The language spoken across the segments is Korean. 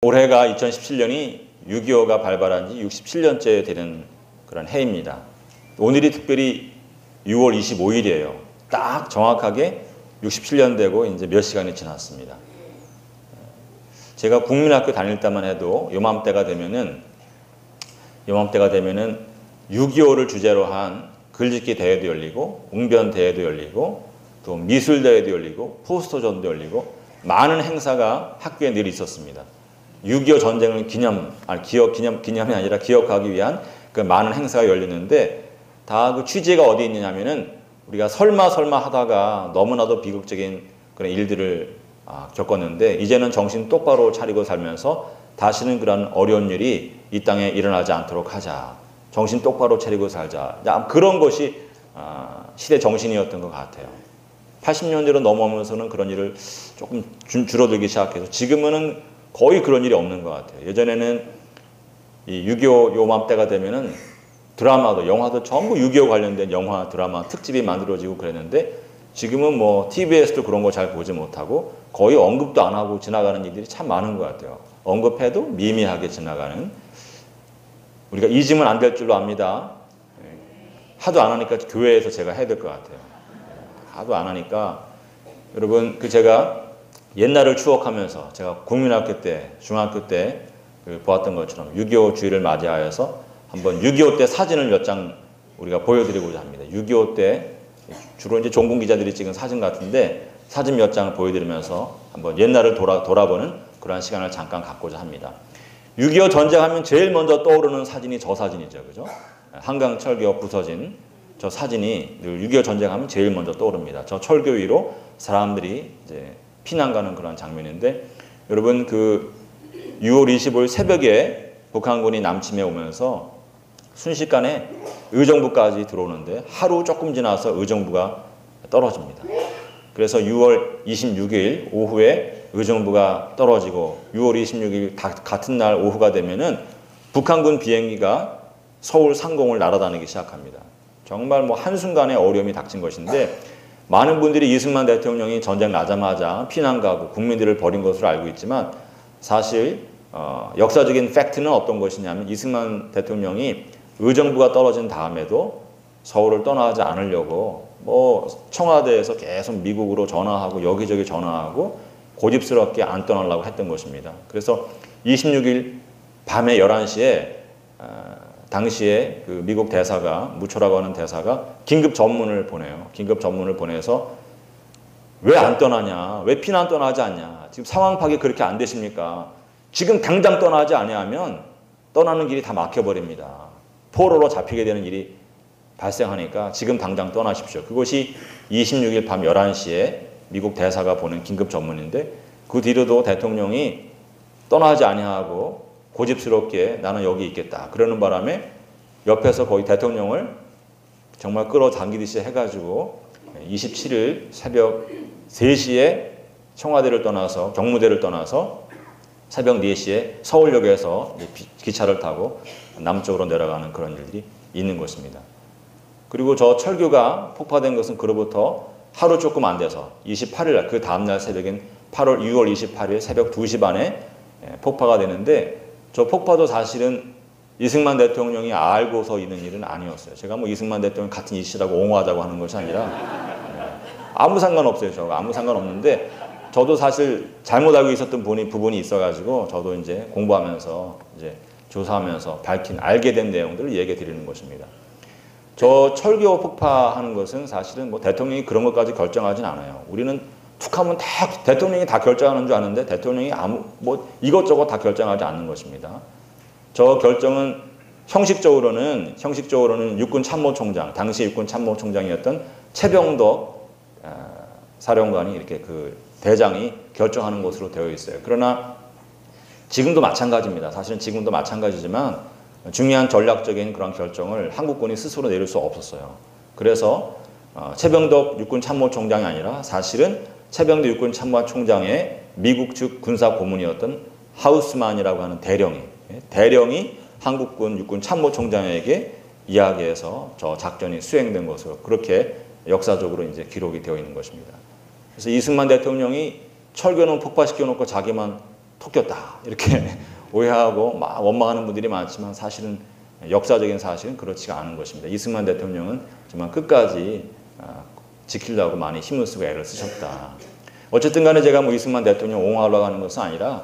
올해가 2017년이 6.25가 발발한 지 67년째 되는 그런 해입니다. 오늘이 특별히 6월 25일이에요. 딱 정확하게 67년 되고 이제 몇 시간이 지났습니다. 제가 국민학교 다닐 때만 해도 요맘때가 되면은 6.25를 주제로 한 글짓기 대회도 열리고 웅변 대회도 열리고 또 미술 대회도 열리고 포스터전도 열리고 많은 행사가 학교에 늘 있었습니다. 6.25 전쟁을 기념이 아니라 기억하기 위한 그 많은 행사가 열리는데 다 그 취지가 어디 있느냐면은 우리가 설마 하다가 너무나도 비극적인 그런 일들을 겪었는데 이제는 정신 똑바로 차리고 살면서 다시는 그런 어려운 일이 이 땅에 일어나지 않도록 하자. 정신 똑바로 차리고 살자. 그런 것이 시대 정신이었던 것 같아요. 80년대로 넘어오면서는 그런 일을 조금 줄어들기 시작해서 지금은 거의 그런 일이 없는 것 같아요. 예전에는 이 6.25 요맘때가 되면은 드라마도 영화도 전부 6.25 관련된 영화, 드라마, 특집이 만들어지고 그랬는데 지금은 뭐 TV에서도 그런 거 잘 보지 못하고 거의 언급도 안 하고 지나가는 일들이 참 많은 것 같아요. 언급해도 미미하게 지나가는. 우리가 잊으면 안 될 줄로 압니다. 하도 안 하니까 교회에서 제가 해야 될 것 같아요. 하도 안 하니까 여러분 제가 옛날을 추억하면서 제가 국민학교 때, 중학교 때 보았던 것처럼 6.25 주일을 맞이하여서 한번 6.25 때 사진을 몇 장 우리가 보여드리고자 합니다. 6.25 때 주로 이제 종군 기자들이 찍은 사진 같은데 사진 몇 장을 보여드리면서 한번 옛날을 돌아보는 그러한 시간을 잠깐 갖고자 합니다. 6.25 전쟁하면 제일 먼저 떠오르는 사진이 저 사진이죠. 그죠? 한강 철교 부서진 저 사진이 늘 6.25 전쟁하면 제일 먼저 떠오릅니다. 저 철교 위로 사람들이 이제 피난 가는 그런 장면인데 여러분 6월 25일 새벽에 북한군이 남침해 오면서 순식간에 의정부까지 들어오는데 하루 조금 지나서 의정부가 떨어집니다. 그래서 6월 26일 오후에 의정부가 떨어지고 6월 26일 같은 날 오후가 되면은 북한군 비행기가 서울 상공을 날아다니기 시작합니다. 정말 뭐 한순간에 어려움이 닥친 것인데 많은 분들이 이승만 대통령이 전쟁 나자마자 피난 가고 국민들을 버린 것으로 알고 있지만 사실 역사적인 팩트는 어떤 것이냐면 이승만 대통령이 의정부가 떨어진 다음에도 서울을 떠나지 않으려고 뭐 청와대에서 계속 미국으로 전화하고 여기저기 전화하고 고집스럽게 안 떠나려고 했던 것입니다. 그래서 26일 밤에 11시에 당시에 그 미국 대사가 무초라고 하는 대사가 긴급 전문을 보내요. 긴급 전문을 보내서 왜 안 떠나냐? 왜 피난 떠나지 않냐? 지금 상황 파악이 그렇게 안 되십니까? 지금 당장 떠나지 않으면 떠나는 길이 다 막혀버립니다. 포로로 잡히게 되는 일이 발생하니까 지금 당장 떠나십시오. 그것이 26일 밤 11시에 미국 대사가 보낸 긴급 전문인데 그 뒤로도 대통령이 떠나지 아니하고 고집스럽게 나는 여기 있겠다. 그러는 바람에 옆에서 거의 대통령을 정말 끌어당기듯이 해가지고 27일 새벽 3시에 청와대를 떠나서 경무대를 떠나서 새벽 4시에 서울역에서 기차를 타고 남쪽으로 내려가는 그런 일들이 있는 것입니다. 그리고 저 철교가 폭파된 것은 그로부터 하루 조금 안 돼서 28일 그 다음날 새벽인 6월 28일 새벽 2시 반에 폭파가 되는데 저 폭파도 사실은 이승만 대통령이 알고서 있는 일은 아니었어요. 제가 뭐 이승만 대통령 같은 이씨라고 옹호하자고 하는 것이 아니라 아무 상관없어요. 저가 아무 상관없는데 저도 사실 잘못 알고 있었던 부분이 있어가지고 저도 이제 공부하면서 이제 조사하면서 알게 된 내용들을 얘기해 드리는 것입니다. 저 철교 폭파하는 것은 사실은 뭐 대통령이 그런 것까지 결정하진 않아요. 우리는 툭하면 다 대통령이 다 결정하는 줄 아는데 대통령이 이것저것 다 결정하지 않는 것입니다. 저 결정은 형식적으로는 육군 참모총장, 당시 육군 참모총장이었던 최병덕 사령관이 이렇게 그 대장이 결정하는 것으로 되어 있어요. 그러나 지금도 마찬가지입니다. 사실은 지금도 마찬가지지만 중요한 전략적인 그런 결정을 한국군이 스스로 내릴 수 없었어요. 그래서 최병덕 육군 참모총장이 아니라 사실은 최병덕 육군 참모총장의 미국 측 군사 고문이었던 하우스만이라고 하는 대령이 한국군 육군 참모총장에게 이야기해서 저 작전이 수행된 것으로 그렇게 역사적으로 이제 기록이 되어 있는 것입니다. 그래서 이승만 대통령이 철교는 폭파시켜 놓고 자기만 토꼈다 이렇게 오해하고 막 원망하는 분들이 많지만 사실은 역사적인 사실은 그렇지가 않은 것입니다. 이승만 대통령은 정말 끝까지 지키려고 많이 힘을 쓰고 애를 쓰셨다. 어쨌든 간에 제가 뭐 이승만 대통령 옹호하려고 하는 것은 아니라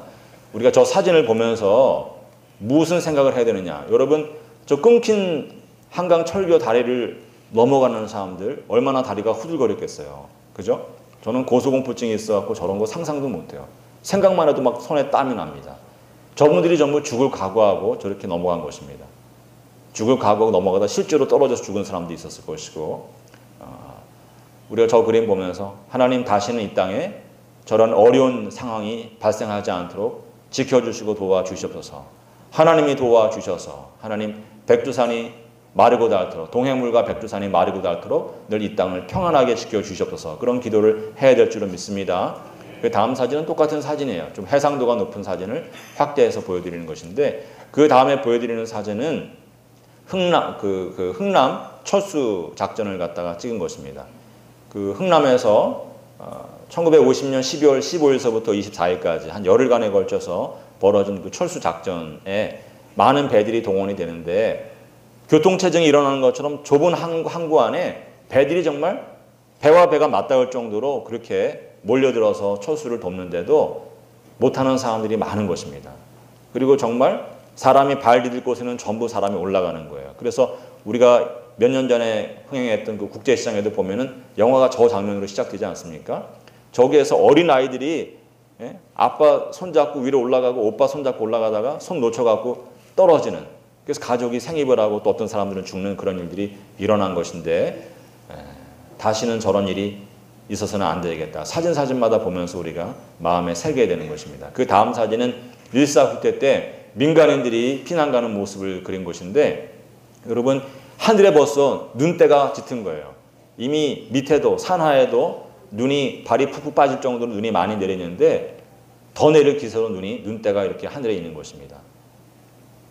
우리가 저 사진을 보면서 무슨 생각을 해야 되느냐. 여러분 저 끊긴 한강 철교 다리를 넘어가는 사람들 얼마나 다리가 후들거렸겠어요. 그죠? 저는 고소공포증이 있어갖고 저런 거 상상도 못해요. 생각만 해도 막 손에 땀이 납니다. 저분들이 전부 죽을 각오하고 저렇게 넘어간 것입니다. 죽을 각오하고 넘어가다 실제로 떨어져서 죽은 사람도 있었을 것이고 우리가 저 그림 보면서 하나님 다시는 이 땅에 저런 어려운 상황이 발생하지 않도록 지켜주시고 도와주시옵소서. 하나님이 도와주셔서 하나님 백두산이 마르고 닳도록 동해물과 백두산이 마르고 닳도록 늘 이 땅을 평안하게 지켜주시옵소서. 그런 기도를 해야 될 줄은 믿습니다. 그 다음 사진은 똑같은 사진이에요. 좀 해상도가 높은 사진을 확대해서 보여드리는 것인데 그 다음에 보여드리는 사진은 흥남 철수 작전을 갖다가 찍은 것입니다. 그 흥남에서 1950년 12월 15일서부터 24일까지 한 열흘간에 걸쳐서 벌어진 그 철수 작전에 많은 배들이 동원이 되는데 교통체증이 일어나는 것처럼 좁은 항구 안에 배들이 정말 배와 배가 맞닿을 정도로 그렇게 몰려들어서 철수를 돕는데도 못하는 사람들이 많은 것입니다. 그리고 정말 사람이 발 디딜 곳에는 전부 사람이 올라가는 거예요. 그래서 우리가 몇 년 전에 흥행했던 그 국제시장에도 보면은 영화가 저 장면으로 시작되지 않습니까? 저기에서 어린 아이들이 아빠 손잡고 위로 올라가고 오빠 손잡고 올라가다가 손 놓쳐갖고 떨어지는, 그래서 가족이 생입을 하고 또 어떤 사람들은 죽는 그런 일들이 일어난 것인데 다시는 저런 일이 있어서는 안 되겠다. 사진마다 보면서 우리가 마음에 새겨야 되는 것입니다. 그 다음 사진은 1.4 쿠데 때 민간인들이 피난 가는 모습을 그린 것인데 여러분 하늘에 벌써 눈대가 짙은 거예요. 이미 밑에도 산하에도 눈이 발이 푹푹 빠질 정도로 눈이 많이 내리는데 더 내릴 기세로 눈대가 이렇게 하늘에 있는 것입니다.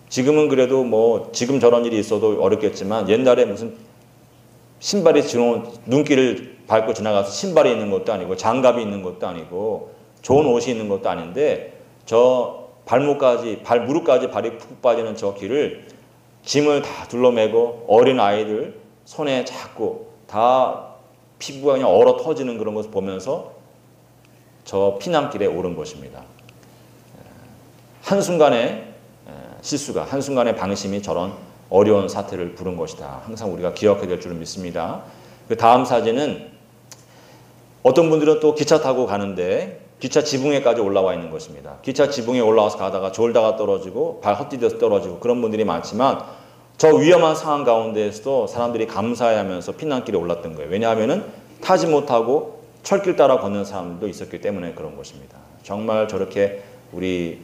지금은 그래도 뭐 지금 저런 일이 있어도 어렵겠지만 옛날에 무슨 신발이 눈길을 밟고 지나가서 신발이 있는 것도 아니고 장갑이 있는 것도 아니고 좋은 옷이 있는 것도 아닌데 저 무릎까지 발이 푹 빠지는 저 길을 짐을 다 둘러매고 어린 아이들 손에 잡고 다 피부가 그냥 얼어 터지는 그런 것을 보면서 저 피난길에 오른 것입니다. 한순간의 실수가, 한순간의 방심이 저런 어려운 사태를 부른 것이다. 항상 우리가 기억해야 될 줄을 믿습니다. 그 다음 사진은 어떤 분들은 또 기차 타고 가는데 기차 지붕에까지 올라와 있는 것입니다. 기차 지붕에 올라와서 가다가 졸다가 떨어지고 발 헛디뎌서 떨어지고 그런 분들이 많지만 저 위험한 상황 가운데에서도 사람들이 감사해하면서 피난길에 올랐던 거예요. 왜냐하면 타지 못하고 철길 따라 걷는 사람들도 있었기 때문에 그런 것입니다. 정말 저렇게 우리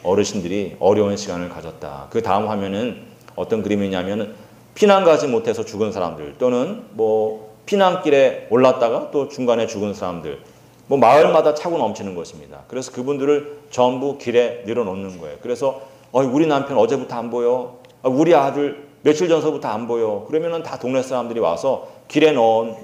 어르신들이 어려운 시간을 가졌다. 그 다음 화면은 어떤 그림이냐면 피난 가지 못해서 죽은 사람들 또는 뭐 피난길에 올랐다가 또 중간에 죽은 사람들, 뭐 마을마다 차고 넘치는 것입니다. 그래서 그분들을 전부 길에 내려놓는 거예요. 그래서 우리 남편 어제부터 안 보여. 우리 아들 며칠 전서부터 안 보여. 그러면은 다 동네 사람들이 와서 길에 넣은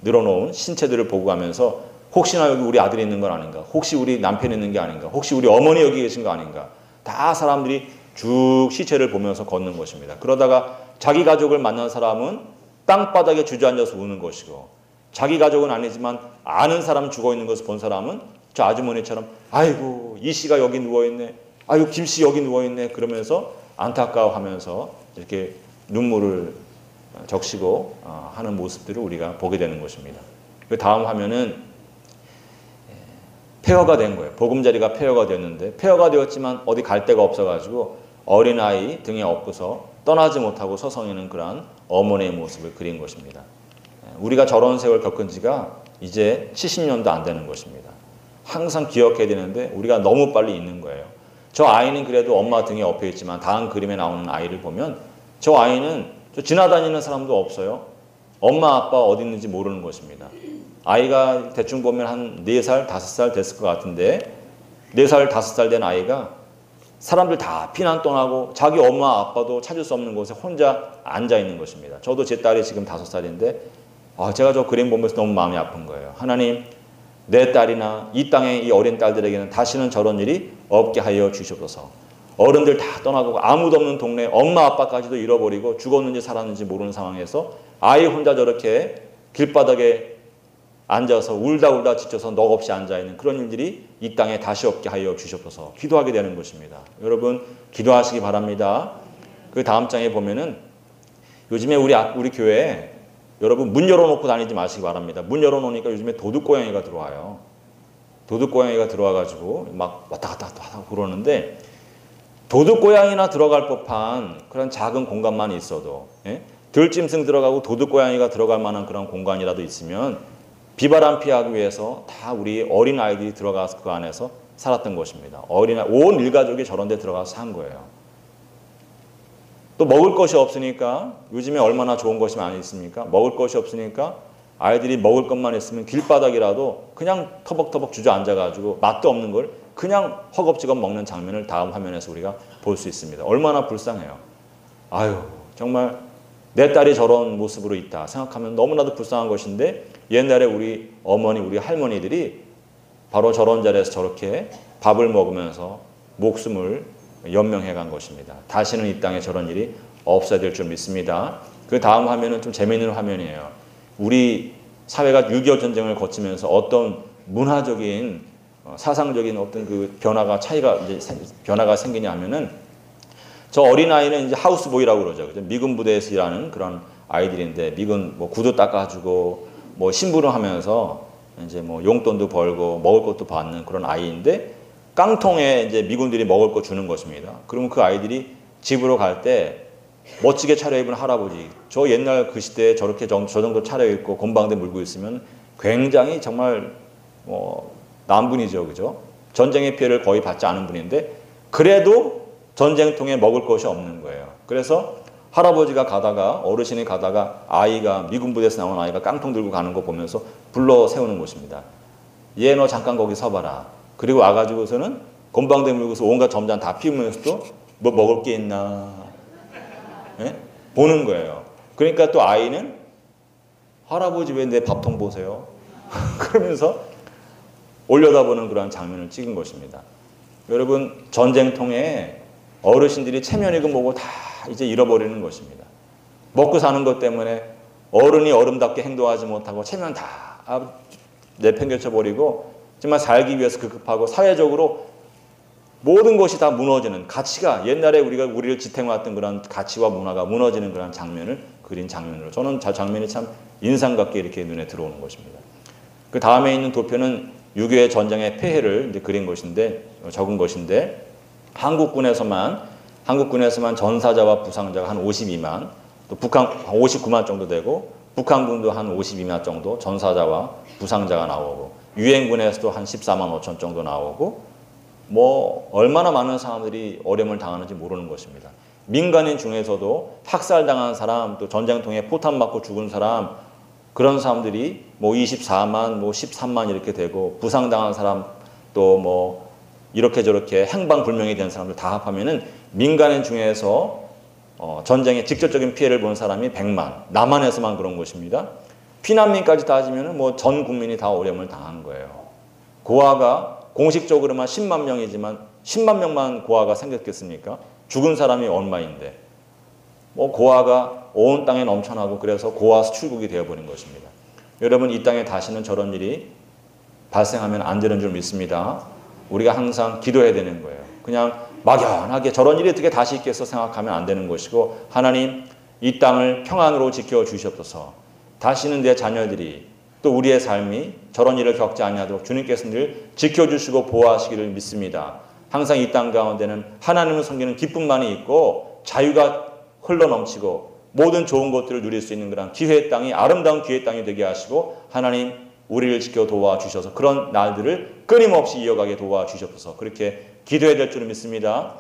늘어놓은 신체들을 보고 가면서 혹시나 여기 우리 아들이 있는 건 아닌가? 혹시 우리 남편이 있는 게 아닌가? 혹시 우리 어머니 여기 계신 거 아닌가? 다 사람들이 쭉 시체를 보면서 걷는 것입니다. 그러다가 자기 가족을 만난 사람은 땅바닥에 주저앉아서 우는 것이고 자기 가족은 아니지만 아는 사람 죽어있는 것을 본 사람은 저 아주머니처럼 아이고 이 씨가 여기 누워있네. 아이고 김 씨 여기 누워있네. 그러면서 안타까워하면서 이렇게 눈물을 적시고 하는 모습들을 우리가 보게 되는 것입니다. 그 다음 화면은 폐허가 된 거예요. 보금자리가 폐허가 됐는데 폐허가 되었지만 어디 갈 데가 없어가지고 어린아이 등에 업고서 떠나지 못하고 서성이는 그러한 어머니의 모습을 그린 것입니다. 우리가 저런 세월 겪은 지가 이제 70년도 안 되는 것입니다. 항상 기억해야 되는데 우리가 너무 빨리 잊는 거예요. 저 아이는 그래도 엄마 등에 업혀 있지만 다음 그림에 나오는 아이를 보면 저 아이는 저 지나다니는 사람도 없어요. 엄마 아빠 어디 있는지 모르는 것입니다. 아이가 대충 보면 한 4살, 5살 됐을 것 같은데 4살, 5살 된 아이가 사람들 다 피난 떠나고 자기 엄마 아빠도 찾을 수 없는 곳에 혼자 앉아 있는 것입니다. 저도 제 딸이 지금 5살인데 제가 저 그림 보면서 너무 마음이 아픈 거예요. 하나님, 내 딸이나 이 땅의 이 어린 딸들에게는 다시는 저런 일이 없게 하여 주시옵소서. 어른들 다 떠나고 아무도 없는 동네 엄마 아빠까지도 잃어버리고 죽었는지 살았는지 모르는 상황에서 아이 혼자 저렇게 길바닥에 앉아서 울다 지쳐서 넋 없이 앉아있는 그런 일들이 이 땅에 다시 없게 하여 주시옵소서. 기도하게 되는 것입니다. 여러분 기도하시기 바랍니다. 그 다음 장에 보면은 요즘에 우리 교회에 여러분 문 열어놓고 다니지 마시기 바랍니다. 문 열어놓으니까 요즘에 도둑고양이가 들어와요. 도둑고양이가 들어와가지고 막 왔다 갔다 그러는데 도둑고양이나 들어갈 법한 그런 작은 공간만 있어도 들짐승 들어가고 도둑고양이가 들어갈 만한 그런 공간이라도 있으면 비바람 피하기 위해서 다 우리 어린 아이들이 들어가서 그 안에서 살았던 것입니다. 온 일가족이 저런 데 들어가서 산 거예요. 또 먹을 것이 없으니까 요즘에 얼마나 좋은 것이 많이 있습니까? 먹을 것이 없으니까 아이들이 먹을 것만 있으면 길바닥이라도 그냥 터벅터벅 주저앉아가지고 맛도 없는 걸 그냥 허겁지겁 먹는 장면을 다음 화면에서 우리가 볼 수 있습니다. 얼마나 불쌍해요. 아유 정말 내 딸이 저런 모습으로 있다 생각하면 너무나도 불쌍한 것인데 옛날에 우리 어머니 우리 할머니들이 바로 저런 자리에서 저렇게 밥을 먹으면서 목숨을 연명해 간 것입니다. 다시는 이 땅에 저런 일이 없어야 될 줄 믿습니다. 그 다음 화면은 좀 재미있는 화면이에요. 우리 사회가 6.25 전쟁을 거치면서 어떤 문화적인 사상적인 어떤 그 변화가 생기냐 하면은 저 어린아이는 이제 하우스보이라고 그러죠. 미군 부대에서 일하는 그런 아이들인데 미군 뭐 구두 닦아주고 뭐 심부름 하면서 이제 뭐 용돈도 벌고 먹을 것도 받는 그런 아이인데 깡통에 이제 미군들이 먹을 거 주는 것입니다. 그러면 그 아이들이 집으로 갈 때 멋지게 차려입은 할아버지, 저 옛날 그 시대에 저렇게 저 정도 차려입고 곰방대 물고 있으면 굉장히 정말 남분이죠, 그죠? 전쟁의 피해를 거의 받지 않은 분인데 그래도 전쟁통에 먹을 것이 없는 거예요. 그래서 할아버지가 가다가 어르신이 가다가 아이가 미군 부대에서 나온 아이가 깡통 들고 가는 거 보면서 불러 세우는 것입니다. 얘 너 잠깐 거기 서봐라. 그리고 와가지고서는 곰방대 물고서 온갖 점잔 다 피우면서도 뭐 먹을 게 있나 보는 거예요. 그러니까 또 아이는 할아버지 왜 내 밥통 보세요? 그러면서 올려다보는 그런 장면을 찍은 것입니다. 여러분 전쟁통에 어르신들이 체면이고 뭐고 다 이제 잃어버리는 것입니다. 먹고 사는 것 때문에 어른이 어른답게 행동하지 못하고 체면 다 내팽개쳐 버리고 정말 살기 위해서 급급하고 사회적으로 모든 것이 다 무너지는 가치가 옛날에 우리가 우리를 지탱해왔던 그런 가치와 문화가 무너지는 그런 장면을 그린 장면으로 저는 저 장면이 참 인상 깊게 이렇게 눈에 들어오는 것입니다. 그 다음에 있는 도표는 6.25 전쟁의 폐해를 이제 그린 것인데 적은 것인데 한국군에서만 전사자와 부상자가 한 52만, 또 북한 59만 정도 되고 북한군도 한 52만 정도 전사자와 부상자가 나오고 유엔군에서도 한 14만 5천 정도 나오고 뭐 얼마나 많은 사람들이 어려움을 당하는지 모르는 것입니다. 민간인 중에서도 학살당한 사람, 또 전쟁통에 포탄 맞고 죽은 사람 그런 사람들이 뭐 24만, 뭐 13만 이렇게 되고 부상당한 사람 또 뭐 이렇게 저렇게 행방불명이 된 사람들 다 합하면은 민간인 중에서 전쟁에 직접적인 피해를 본 사람이 100만, 남한에서만 그런 것입니다. 피난민까지 따지면은 뭐 전 국민이 다 어려움을 당한 거예요. 고아가 공식적으로만 10만 명이지만 10만 명만 고아가 생겼겠습니까? 죽은 사람이 얼마인데 뭐 고아가 온 땅에 넘쳐나고 그래서 고아 수출국이 되어버린 것입니다. 여러분 이 땅에 다시는 저런 일이 발생하면 안 되는 줄 믿습니다. 우리가 항상 기도해야 되는 거예요. 그냥 막연하게 저런 일이 어떻게 다시 있겠어 생각하면 안 되는 것이고 하나님 이 땅을 평안으로 지켜주시옵소서. 다시는 내 자녀들이 또 우리의 삶이 저런 일을 겪지 아니하도록 주님께서 늘 지켜주시고 보호하시기를 믿습니다. 항상 이 땅 가운데는 하나님을 섬기는 기쁨만이 있고 자유가 흘러넘치고 모든 좋은 것들을 누릴 수 있는 그런 기회의 땅이 아름다운 기회의 땅이 되게 하시고 하나님 우리를 지켜 도와주셔서 그런 날들을 끊임없이 이어가게 도와주셔서 그렇게 기도해야 될 줄을 믿습니다.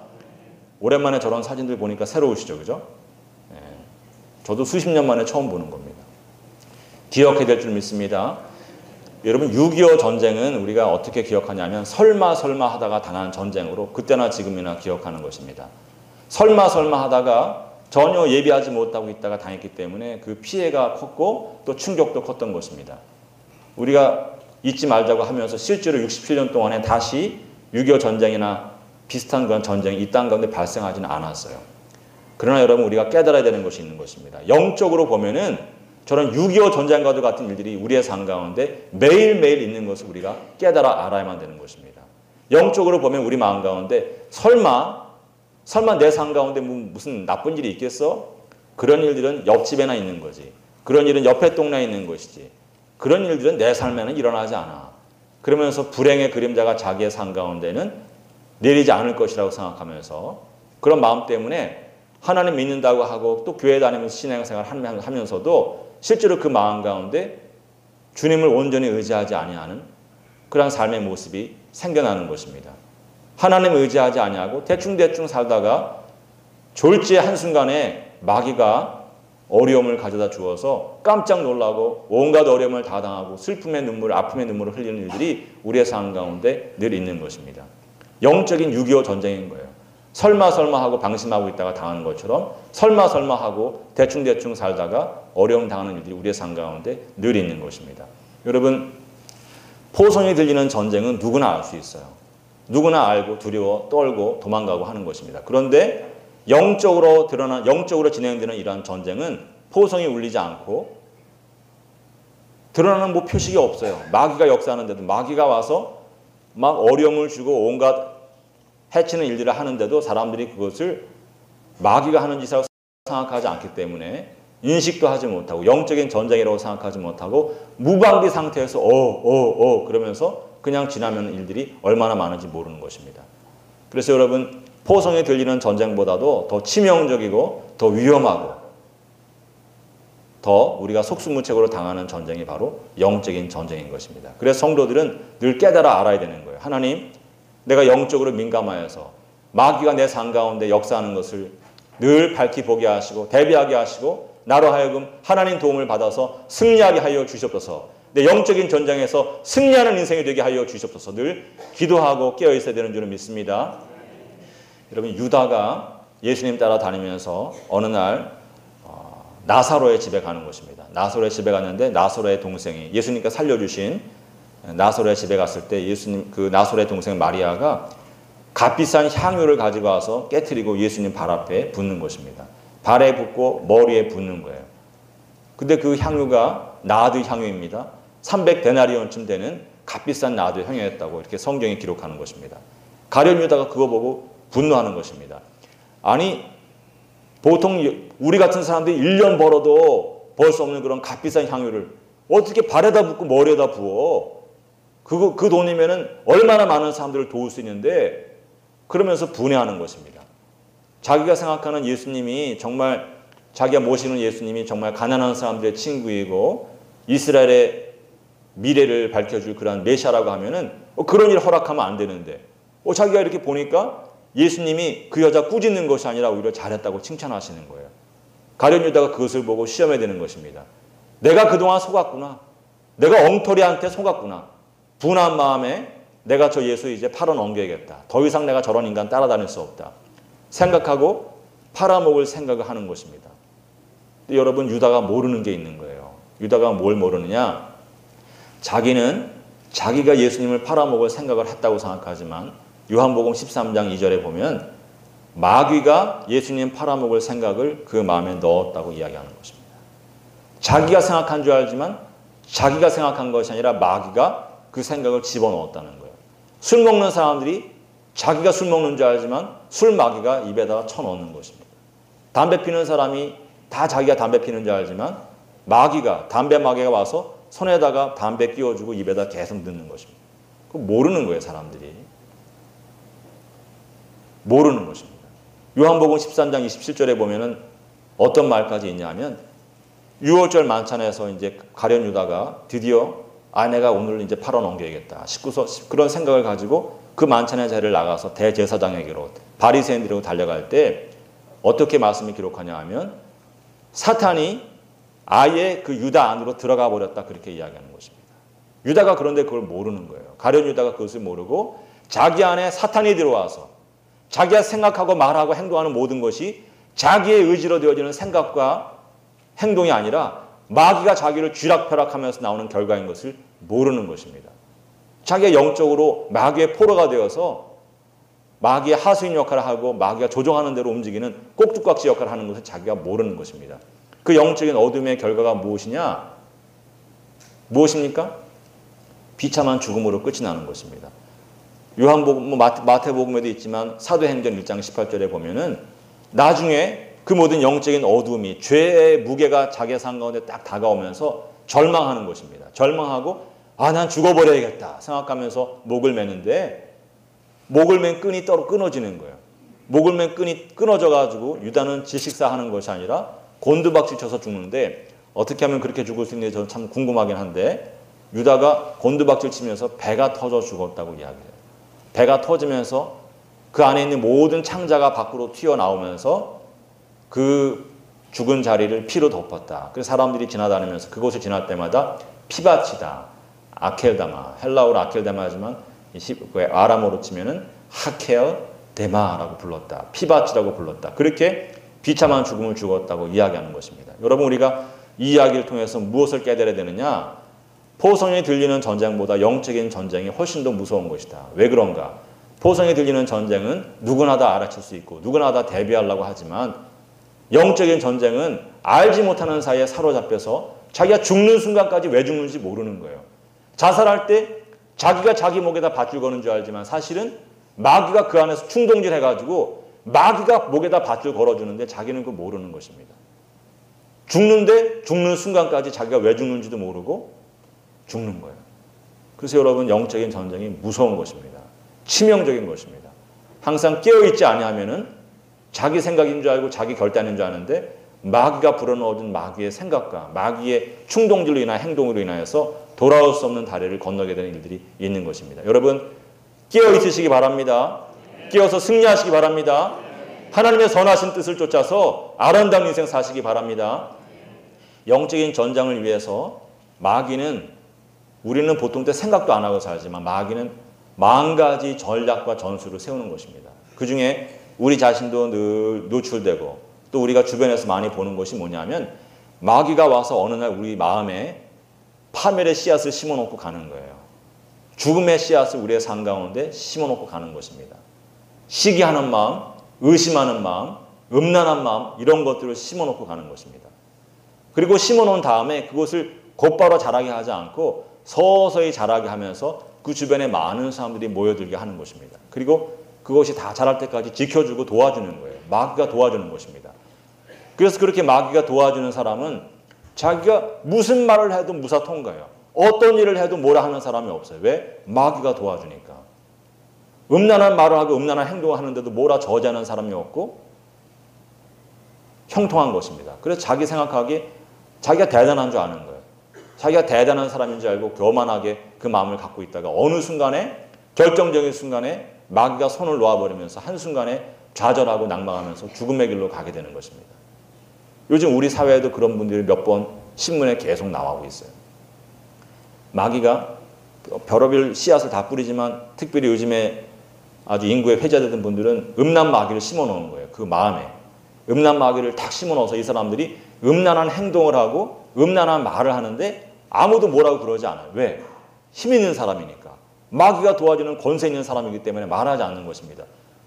오랜만에 저런 사진들 보니까 새로우시죠, 그죠? 저도 수십 년 만에 처음 보는 겁니다. 기억해야 될 줄 믿습니다. 여러분 6.25 전쟁은 우리가 어떻게 기억하냐면 설마 하다가 당한 전쟁으로 그때나 지금이나 기억하는 것입니다. 설마 하다가 전혀 예비하지 못하고 있다가 당했기 때문에 그 피해가 컸고 또 충격도 컸던 것입니다. 우리가 잊지 말자고 하면서 실제로 67년 동안에 다시 6.25 전쟁이나 비슷한 그런 전쟁이 이 땅 가운데 발생하지는 않았어요. 그러나 여러분 우리가 깨달아야 되는 것이 있는 것입니다. 영적으로 보면은 저런 6.25 전쟁과도 같은 일들이 우리의 삶 가운데 매일매일 있는 것을 우리가 깨달아 알아야만 되는 것입니다. 영적으로 보면 우리 마음 가운데 설마 내 삶 가운데 무슨 나쁜 일이 있겠어? 그런 일들은 옆집에나 있는 거지. 그런 일은 옆에 동네에 있는 것이지. 그런 일들은 내 삶에는 일어나지 않아. 그러면서 불행의 그림자가 자기의 삶 가운데는 내리지 않을 것이라고 생각하면서 그런 마음 때문에 하나님 믿는다고 하고 또 교회 다니면서 신앙생활 하면서도 실제로 그 마음 가운데 주님을 온전히 의지하지 아니하는 그런 삶의 모습이 생겨나는 것입니다. 하나님을 의지하지 아니하고 대충대충 살다가 졸지의 한순간에 마귀가 어려움을 가져다 주어서 깜짝 놀라고 온갖 어려움을 다 당하고 슬픔의 눈물, 아픔의 눈물을 흘리는 일들이 우리의 삶 가운데 늘 있는 것입니다. 영적인 6.25 전쟁인 거예요. 설마 하고 방심하고 있다가 당하는 것처럼 설마 하고 대충 살다가 어려움 당하는 일들이 우리의 삶 가운데 늘 있는 것입니다. 여러분, 포성이 들리는 전쟁은 누구나 알 수 있어요. 누구나 알고 두려워 떨고 도망가고 하는 것입니다. 그런데 영적으로 진행되는 이러한 전쟁은 포성이 울리지 않고 드러나는 표식이 없어요. 마귀가 역사하는데도 마귀가 와서 막 어려움을 주고 온갖 해치는 일들을 하는데도 사람들이 그것을 마귀가 하는 짓이라고 생각하지 않기 때문에 인식도 하지 못하고 영적인 전쟁이라고 생각하지 못하고 무방비 상태에서 그러면서 그냥 지나면 일들이 얼마나 많은지 모르는 것입니다. 그래서 여러분 포성에 들리는 전쟁보다도 더 치명적이고 더 위험하고 더 우리가 속수무책으로 당하는 전쟁이 바로 영적인 전쟁인 것입니다. 그래서 성도들은 늘 깨달아 알아야 되는 거예요. 하나님, 내가 영적으로 민감하여서 마귀가 내 삶 가운데 역사하는 것을 늘 밝히 보게 하시고 대비하게 하시고 나로 하여금 하나님 도움을 받아서 승리하게 하여 주시옵소서. 내 영적인 전쟁에서 승리하는 인생이 되게 하여 주시옵소서. 늘 기도하고 깨어 있어야 되는 줄을 믿습니다. 여러분, 유다가 예수님 따라 다니면서 어느 날 나사로의 집에 가는 것입니다. 나사로의 집에 갔는데 나사로의 동생이 예수님께 살려주신 나사로의 집에 갔을 때 예수님 그 나사로의 동생 마리아가 값비싼 향유를 가지고 와서 깨트리고 예수님 발 앞에 붓는 것입니다. 발에 붓고 머리에 붓는 거예요. 근데 그 향유가 나드 향유입니다. 300데나리온쯤 되는 값비싼 나드 향유였다고 이렇게 성경이 기록하는 것입니다. 가룟 유다가 그거 보고 분노하는 것입니다. 아니 보통 우리 같은 사람들이 1년 벌어도 벌 수 없는 그런 값비싼 향유를 어떻게 발에다 붓고 머리에다 부어? 그 돈이면은 얼마나 많은 사람들을 도울 수 있는데 그러면서 분해하는 것입니다. 자기가 생각하는 예수님이 정말 자기가 모시는 예수님이 정말 가난한 사람들의 친구이고 이스라엘의 미래를 밝혀줄 그런 메시아라고 하면은 그런 일 허락하면 안 되는데 자기가 이렇게 보니까 예수님이 그 여자 꾸짖는 것이 아니라 오히려 잘했다고 칭찬하시는 거예요. 가룟 유다가 그것을 보고 시험해야 되는 것입니다. 내가 그동안 속았구나. 내가 엉터리한테 속았구나. 분한 마음에 내가 저 예수 이제 팔아넘겨야겠다. 더 이상 내가 저런 인간 따라다닐 수 없다. 생각하고 팔아먹을 생각을 하는 것입니다. 근데 여러분 유다가 모르는 게 있는 거예요. 유다가 뭘 모르느냐. 자기는 자기가 예수님을 팔아먹을 생각을 했다고 생각하지만 요한복음 13장 2절에 보면 마귀가 예수님 팔아먹을 생각을 그 마음에 넣었다고 이야기하는 것입니다. 자기가 생각한 줄 알지만 자기가 생각한 것이 아니라 마귀가 그 생각을 집어넣었다는 거예요. 술 먹는 사람들이 자기가 술 먹는 줄 알지만 술 마귀가 입에다가 쳐넣는 것입니다. 담배 피는 사람이 다 자기가 담배 피는 줄 알지만 마귀가 담배 마귀가 와서 손에다가 담배 끼워주고 입에다 계속 넣는 것입니다. 그거 모르는 거예요, 사람들이. 모르는 것입니다. 요한복음 13장 27절에 보면은 어떤 말까지 있냐면 6월절 만찬에서 이제 가룟 유다가 드디어 내가 오늘 이제 팔아넘겨야겠다. 그런 생각을 가지고 그 만찬의 자리를 나가서 대제사장에게로 바리새인들로 달려갈 때 어떻게 말씀이 기록하냐 하면 사탄이 아예 그 유다 안으로 들어가 버렸다 그렇게 이야기하는 것입니다. 유다가 그런데 그걸 모르는 거예요. 가룟 유다가 그것을 모르고 자기 안에 사탄이 들어와서 자기가 생각하고 말하고 행동하는 모든 것이 자기의 의지로 되어지는 생각과 행동이 아니라 마귀가 자기를 쥐락펴락하면서 나오는 결과인 것을 모르는 것입니다. 자기가 영적으로 마귀의 포로가 되어서 마귀의 하수인 역할을 하고 마귀가 조종하는 대로 움직이는 꼭두각시 역할을 하는 것을 자기가 모르는 것입니다. 그 영적인 어둠의 결과가 무엇이냐? 무엇입니까? 비참한 죽음으로 끝이 나는 것입니다. 요한복음, 마태복음에도 있지만 사도행전 1장 18절에 보면은 나중에 그 모든 영적인 어둠이 죄의 무게가 자기의 삶 가운데 딱 다가오면서 절망하는 것입니다. 절망하고 난 죽어버려야겠다 생각하면서 목을 매는데 목을 맨 끈이 끊어지는 거예요. 목을 맨 끈이 끊어져 가지고 유다는 질식사하는 것이 아니라 곤두박질 쳐서 죽는데 어떻게 하면 그렇게 죽을 수 있는지 저는 참 궁금하긴 한데 유다가 곤두박질 치면서 배가 터져 죽었다고 이야기해요. 배가 터지면서 그 안에 있는 모든 창자가 밖으로 튀어나오면서 그 죽은 자리를 피로 덮었다. 그래서 사람들이 지나다니면서 그곳을 지날 때마다 피바치다. 아켈다마. 헬라어로 아켈다마지만 아람어로 치면은 하켈데마라고 불렀다. 피바치라고 불렀다. 그렇게 비참한 죽음을 죽었다고 이야기하는 것입니다. 여러분 우리가 이 이야기를 통해서 무엇을 깨달아야 되느냐? 포성에 들리는 전쟁보다 영적인 전쟁이 훨씬 더 무서운 것이다. 왜 그런가? 포성에 들리는 전쟁은 누구나 다 알아챌 수 있고 누구나 다 대비하려고 하지만 영적인 전쟁은 알지 못하는 사이에 사로잡혀서 자기가 죽는 순간까지 왜 죽는지 모르는 거예요. 자살할 때 자기가 자기 목에다 밧줄 거는 줄 알지만 사실은 마귀가 그 안에서 충동질 해가지고 마귀가 목에다 밧줄 걸어주는데 자기는 그거 모르는 것입니다. 죽는데 죽는 순간까지 자기가 왜 죽는지도 모르고 죽는 거예요. 그래서 여러분 영적인 전쟁이 무서운 것입니다. 치명적인 것입니다. 항상 깨어있지 아니하면은 자기 생각인 줄 알고 자기 결단인 줄 아는데 마귀가 불어넣어준 마귀의 생각과 마귀의 충동질로 인한 행동으로 인하여서 돌아올 수 없는 다리를 건너게 되는 일들이 있는 것입니다. 여러분 깨어있으시기 바랍니다. 깨어서 승리하시기 바랍니다. 하나님의 선하신 뜻을 쫓아서 아름다운 인생 사시기 바랍니다. 영적인 전장을 위해서 마귀는 우리는 보통 때 생각도 안 하고 살지만 마귀는 10,000가지 전략과 전술을 세우는 것입니다. 그 중에 우리 자신도 늘 노출되고 또 우리가 주변에서 많이 보는 것이 뭐냐면 마귀가 와서 어느 날 우리 마음에 파멸의 씨앗을 심어놓고 가는 거예요. 죽음의 씨앗을 우리의 삶 가운데 심어놓고 가는 것입니다. 시기하는 마음, 의심하는 마음, 음란한 마음 이런 것들을 심어놓고 가는 것입니다. 그리고 심어놓은 다음에 그것을 곧바로 자라게 하지 않고 서서히 자라게 하면서 그 주변에 많은 사람들이 모여들게 하는 것입니다. 그리고 그것이 다 자랄 때까지 지켜주고 도와주는 거예요. 마귀가 도와주는 것입니다. 그래서 그렇게 마귀가 도와주는 사람은 자기가 무슨 말을 해도 무사통과해요. 어떤 일을 해도 뭐라 하는 사람이 없어요. 왜? 마귀가 도와주니까. 음란한 말을 하고 음란한 행동을 하는데도 뭐라 저지하는 사람이 없고 형통한 것입니다. 그래서 자기 생각하기에 자기가 대단한 줄 아는 거예요. 자기가 대단한 사람인 줄 알고 교만하게 그 마음을 갖고 있다가 어느 순간에 결정적인 순간에 마귀가 손을 놓아버리면서 한순간에 좌절하고 낭망하면서 죽음의 길로 가게 되는 것입니다. 요즘 우리 사회에도 그런 분들이 몇 번 신문에 계속 나오고 있어요. 마귀가 별의별 씨앗을 다 뿌리지만 특별히 요즘에 아주 인구에 회자되던 분들은 음란 마귀를 심어놓은 거예요. 그 마음에. 음란 마귀를 탁 심어넣어서 이 사람들이 음란한 행동을 하고 음란한 말을 하는데 아무도 뭐라고 그러지 않아요. 왜? 힘 있는 사람이니까. 마귀가 도와주는 권세 있는 사람이기 때문에 말하지 않는 것입니다.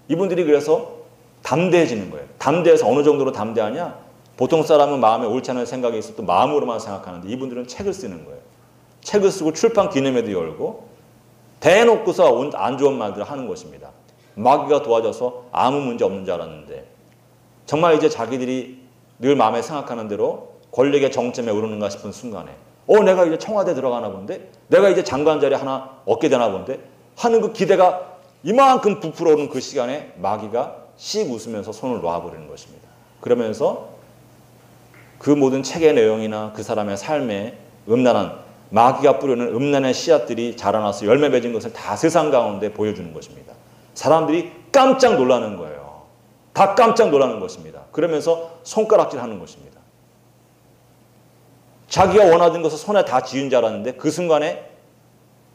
이분들이 그래서 담대해지는 거예요. 담대해서 어느 정도로 담대하냐? 보통 사람은 마음에 옳지 않은 생각이 있어도 마음으로만 생각하는데 이분들은 책을 쓰는 거예요. 책을 쓰고 출판 기념회도 열고 대놓고서 안 좋은 말들을 하는 것입니다. 마귀가 도와줘서 아무 문제 없는 줄 알았는데 정말 이제 자기들이 늘 마음에 생각하는 대로 권력의 정점에 오르는가 싶은 순간에 내가 이제 청와대 들어가나 본데 내가 이제 장관 자리 하나 얻게 되나 본데 하는 그 기대가 이만큼 부풀어 오는 그 시간에 마귀가 씩 웃으면서 손을 놔버리는 것입니다. 그러면서 그 모든 책의 내용이나 그 사람의 삶에 음란한 마귀가 뿌리는 음란의 씨앗들이 자라나서 열매 맺은 것을 다 세상 가운데 보여주는 것입니다. 사람들이 깜짝 놀라는 거예요. 다 깜짝 놀라는 것입니다. 그러면서 손가락질하는 것입니다. 자기가 원하던 것을 손에 다 쥐은 줄 알았는데 그 순간에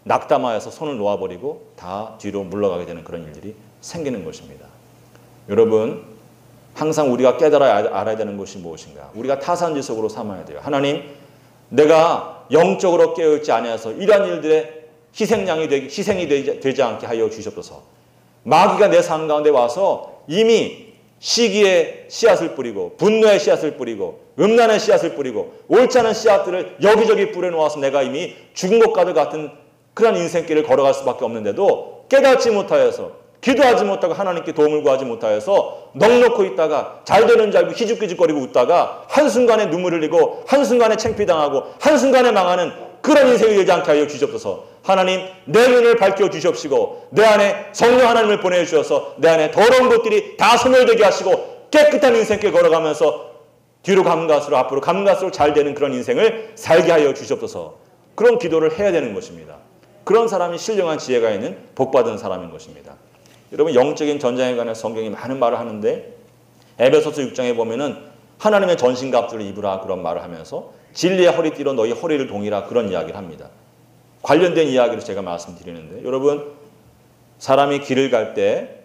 낙담하여서 손을 놓아버리고 다 뒤로 물러가게 되는 그런 일들이 생기는 것입니다. 여러분 항상 우리가 깨달아야 알아야 되는 것이 무엇인가? 우리가 타산지석으로 삼아야 돼요. 하나님, 내가 영적으로 깨어있지 아니하여서 이러한 일들의 희생이 되지 않게 하여 주시옵소서. 마귀가 내 삶 가운데 와서 이미 시기의 씨앗을 뿌리고 분노의 씨앗을 뿌리고 음란의 씨앗을 뿌리고 옳지 않은 씨앗들을 여기저기 뿌려놓아서 내가 이미 죽은 것과도 같은 그런 인생길을 걸어갈 수밖에 없는데도 깨닫지 못하여서 기도하지 못하고 하나님께 도움을 구하지 못하여서 넋놓고 있다가 잘 되는 줄 알고 희죽희죽거리고 웃다가 한순간에 눈물을 흘리고 한순간에 창피당하고 한순간에 망하는 그런 인생이 되지 않게 하여 주시옵소서. 하나님, 내 눈을 밝혀 주시옵시고 내 안에 성령 하나님을 보내주셔서 내 안에 더러운 것들이 다 소멸되게 하시고 깨끗한 인생길 걸어가면서 뒤로 가면 갈수록 앞으로 가면 갈수록 잘 되는 그런 인생을 살게 하여 주시옵소서. 그런 기도를 해야 되는 것입니다. 그런 사람이 신령한 지혜가 있는 복받은 사람인 것입니다. 여러분, 영적인 전쟁에 관해 성경이 많은 말을 하는데 에베소서 6장에 보면은 하나님의 전신갑주를 입으라 그런 말을 하면서 진리의 허리띠로 너희 허리를 동이라 그런 이야기를 합니다. 관련된 이야기를 제가 말씀드리는데 여러분, 사람이 길을 갈 때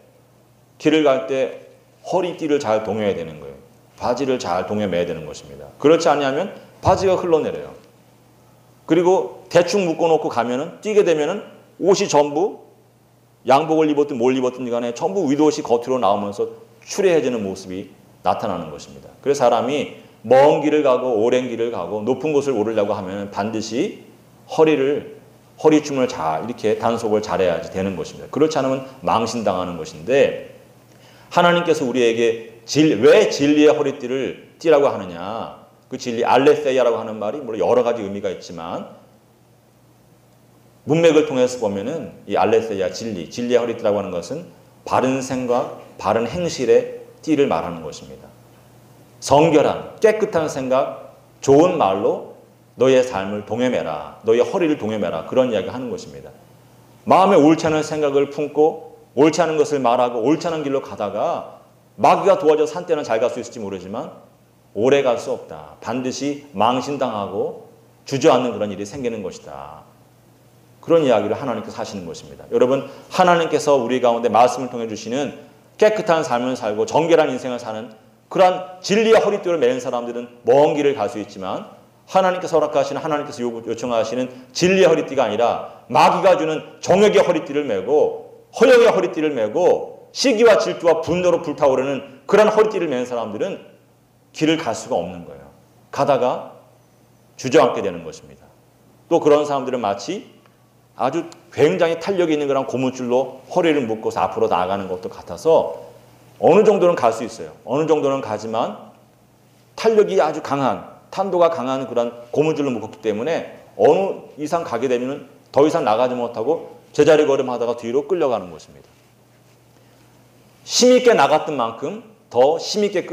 허리띠를 잘 동여야 되는 거예요. 바지를 잘 동여매야 되는 것입니다. 그렇지 않으면 바지가 흘러내려요. 그리고 대충 묶어놓고 가면은 뛰게 되면은 옷이 전부 양복을 입었든 뭘 입었든 간에 전부 윗옷이 겉으로 나오면서 추레해지는 모습이 나타나는 것입니다. 그래서 사람이 먼 길을 가고 오랜 길을 가고 높은 곳을 오르려고 하면 반드시 허리춤을 잘 이렇게 단속을 잘해야지 되는 것입니다. 그렇지 않으면 망신당하는 것인데 하나님께서 우리에게 왜 진리의 허리띠를 띠라고 하느냐. 그 진리 알레세이아라고 하는 말이 물론 여러 가지 의미가 있지만 문맥을 통해서 보면은 이 알레세이아 진리의 허리띠라고 하는 것은 바른 생각, 바른 행실의 띠를 말하는 것입니다. 성결한, 깨끗한 생각, 좋은 말로 너의 삶을 동여매라. 너의 허리를 동여매라. 그런 이야기를 하는 것입니다. 마음에 옳지 않은 생각을 품고 옳지 않은 것을 말하고 옳지 않은 길로 가다가 마귀가 도와줘서 한때는 잘 갈 수 있을지 모르지만 오래 갈 수 없다. 반드시 망신당하고 주저앉는 그런 일이 생기는 것이다. 그런 이야기를 하나님께서 하시는 것입니다. 여러분, 하나님께서 우리 가운데 말씀을 통해 주시는 깨끗한 삶을 살고 정결한 인생을 사는 그러한 진리의 허리띠를 매는 사람들은 먼 길을 갈 수 있지만 하나님께서 허락하시는 하나님께서 요청하시는 진리의 허리띠가 아니라 마귀가 주는 정욕의 허리띠를 메고 허영의 허리띠를 메고 시기와 질투와 분노로 불타오르는 그런 허리띠를 매는 사람들은 길을 갈 수가 없는 거예요. 가다가 주저앉게 되는 것입니다. 또 그런 사람들은 마치 아주 굉장히 탄력이 있는 그런 고무줄로 허리를 묶어서 앞으로 나아가는 것도 같아서 어느 정도는 갈 수 있어요. 어느 정도는 가지만 탄력이 아주 강한, 탄도가 강한 그런 고무줄로 묶었기 때문에 어느 이상 가게 되면 더 이상 나가지 못하고 제자리 걸음하다가 뒤로 끌려가는 것입니다. 힘있게 나갔던 만큼 더 힘있게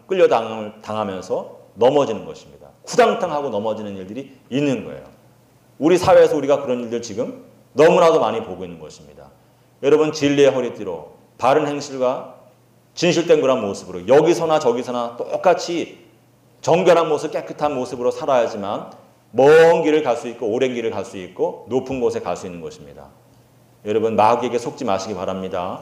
끌려당하면서 넘어지는 것입니다. 후당탕하고 넘어지는 일들이 있는 거예요. 우리 사회에서 우리가 그런 일들 지금 너무나도 많이 보고 있는 것입니다. 여러분, 진리의 허리띠로 바른 행실과 진실된 그런 모습으로 여기서나 저기서나 똑같이 정결한 모습, 깨끗한 모습으로 살아야지만 먼 길을 갈 수 있고 오랜 길을 갈 수 있고 높은 곳에 갈 수 있는 것입니다. 여러분, 마귀에게 속지 마시기 바랍니다.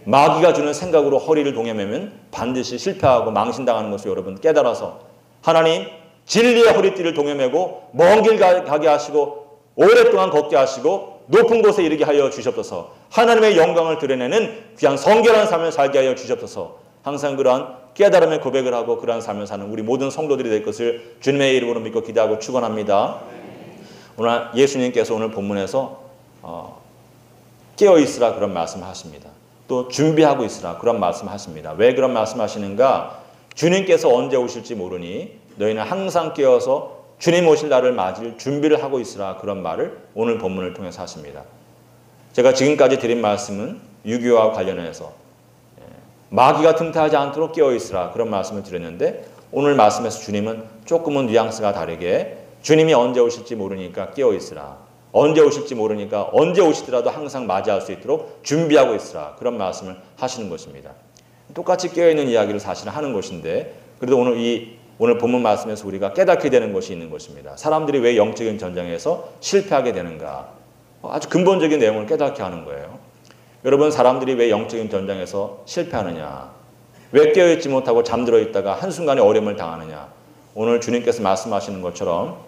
마귀가 주는 생각으로 허리를 동여매면 반드시 실패하고 망신당하는 것을 여러분 깨달아서 하나님, 진리의 허리띠를 동여매고 먼 길 가게 하시고 오랫동안 걷게 하시고 높은 곳에 이르게 하여 주시옵소서. 하나님의 영광을 드러내는 귀한 성결한 삶을 살게 하여 주시옵소서. 항상 그러한 깨달음의 고백을 하고 그러한 삶을 사는 우리 모든 성도들이 될 것을 주님의 이름으로 믿고 기도하고 축원합니다. 오늘 예수님께서 오늘 본문에서 깨어있으라 그런 말씀을 하십니다. 또 준비하고 있으라 그런 말씀을 하십니다. 왜 그런 말씀을 하시는가? 주님께서 언제 오실지 모르니 너희는 항상 깨어서 주님 오실 날을 맞을 준비를 하고 있으라 그런 말을 오늘 본문을 통해서 하십니다. 제가 지금까지 드린 말씀은 유교와 관련해서 마귀가 틈타하지 않도록 깨어있으라 그런 말씀을 드렸는데 오늘 말씀에서 주님은 조금은 뉘앙스가 다르게 주님이 언제 오실지 모르니까 깨어있으라. 언제 오실지 모르니까 언제 오시더라도 항상 맞이할 수 있도록 준비하고 있으라 그런 말씀을 하시는 것입니다. 똑같이 깨어있는 이야기를 사실 하는 것인데 그래도 오늘 본문 말씀에서 우리가 깨닫게 되는 것이 있는 것입니다. 사람들이 왜 영적인 전쟁에서 실패하게 되는가? 아주 근본적인 내용을 깨닫게 하는 거예요. 여러분, 사람들이 왜 영적인 전쟁에서 실패하느냐? 왜 깨어있지 못하고 잠들어 있다가 한순간에 어려움을 당하느냐? 오늘 주님께서 말씀하시는 것처럼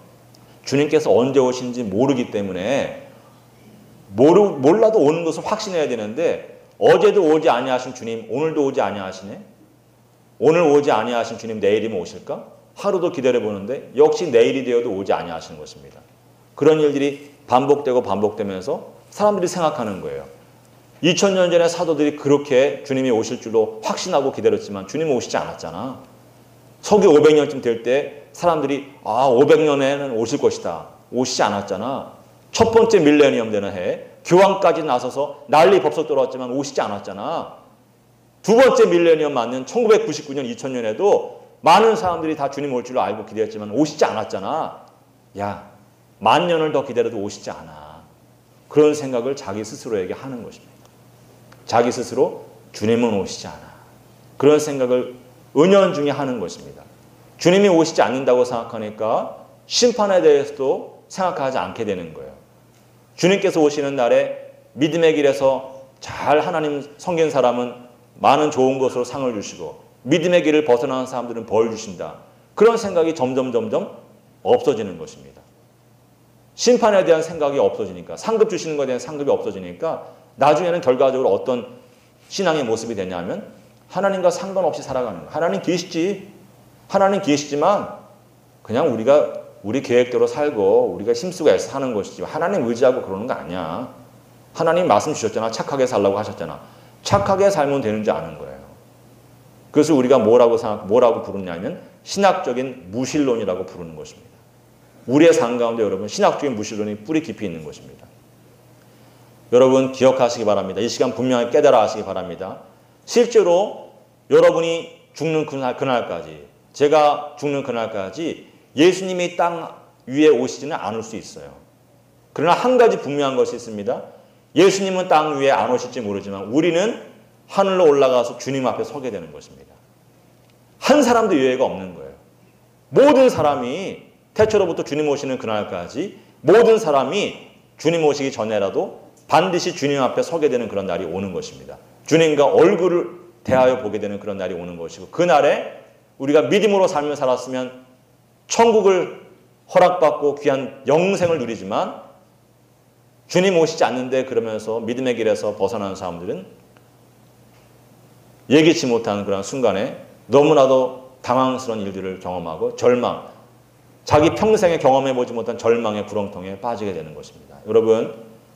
주님께서 언제 오신지 모르기 때문에 몰라도 오는 것을 확신해야 되는데 어제도 오지 아니하신 주님 오늘도 오지 아니하시네. 오늘 오지 아니하신 주님 내일이면 오실까? 하루도 기다려보는데 역시 내일이 되어도 오지 아니하시는 것입니다. 그런 일들이 반복되고 반복되면서 사람들이 생각하는 거예요. 2000년 전에 사도들이 그렇게 주님이 오실 줄로 확신하고 기다렸지만 주님은 오시지 않았잖아. 서기 500년쯤 될 때 사람들이 500년에는 오실 것이다. 오시지 않았잖아. 첫 번째 밀레니엄 되는 해 교황까지 나서서 난리 법석 돌아왔지만 오시지 않았잖아. 두 번째 밀레니엄 맞는 1999년 2000년에도 많은 사람들이 다 주님 올 줄로 알고 기대했지만 오시지 않았잖아. 야, 10,000년을 더 기다려도 오시지 않아. 그런 생각을 자기 스스로에게 하는 것입니다. 자기 스스로 주님은 오시지 않아. 그런 생각을 은연중에 하는 것입니다. 주님이 오시지 않는다고 생각하니까 심판에 대해서도 생각하지 않게 되는 거예요. 주님께서 오시는 날에 믿음의 길에서 잘 하나님 섬긴 사람은 많은 좋은 것으로 상을 주시고 믿음의 길을 벗어나는 사람들은 벌 주신다. 그런 생각이 점점 없어지는 것입니다. 심판에 대한 생각이 없어지니까 상급 주시는 것에 대한 상급이 없어지니까 나중에는 결과적으로 어떤 신앙의 모습이 되냐면 하나님과 상관없이 살아가는 거예요. 하나님 계시지. 하나님 계시지만 그냥 우리가 우리 계획대로 살고 우리가 힘쓰고 애써 사는 것이지 하나님 의지하고 그러는 거 아니야. 하나님 말씀 주셨잖아. 착하게 살라고 하셨잖아. 착하게 살면 되는지 아는 거예요. 그래서 우리가 뭐라고 부르냐면 신학적인 무신론이라고 부르는 것입니다. 우리의 삶 가운데 여러분 신학적인 무신론이 뿌리 깊이 있는 것입니다. 여러분 기억하시기 바랍니다. 이 시간 분명히 깨달아 하시기 바랍니다. 실제로 여러분이 죽는 그날까지 제가 죽는 그날까지 예수님이 땅 위에 오시지는 않을 수 있어요. 그러나 한 가지 분명한 것이 있습니다. 예수님은 땅 위에 안 오실지 모르지만 우리는 하늘로 올라가서 주님 앞에 서게 되는 것입니다. 한 사람도 예외가 없는 거예요. 모든 사람이 태초로부터 주님 오시는 그날까지 모든 사람이 주님 오시기 전에라도 반드시 주님 앞에 서게 되는 그런 날이 오는 것입니다. 주님과 얼굴을 대하여 보게 되는 그런 날이 오는 것이고 그날에 우리가 믿음으로 삶을 살았으면 천국을 허락받고 귀한 영생을 누리지만 주님 오시지 않는데 그러면서 믿음의 길에서 벗어나는 사람들은 예기치 못한 그런 순간에 너무나도 당황스러운 일들을 경험하고 절망, 자기 평생에 경험해보지 못한 절망의 구렁텅이에 빠지게 되는 것입니다. 여러분,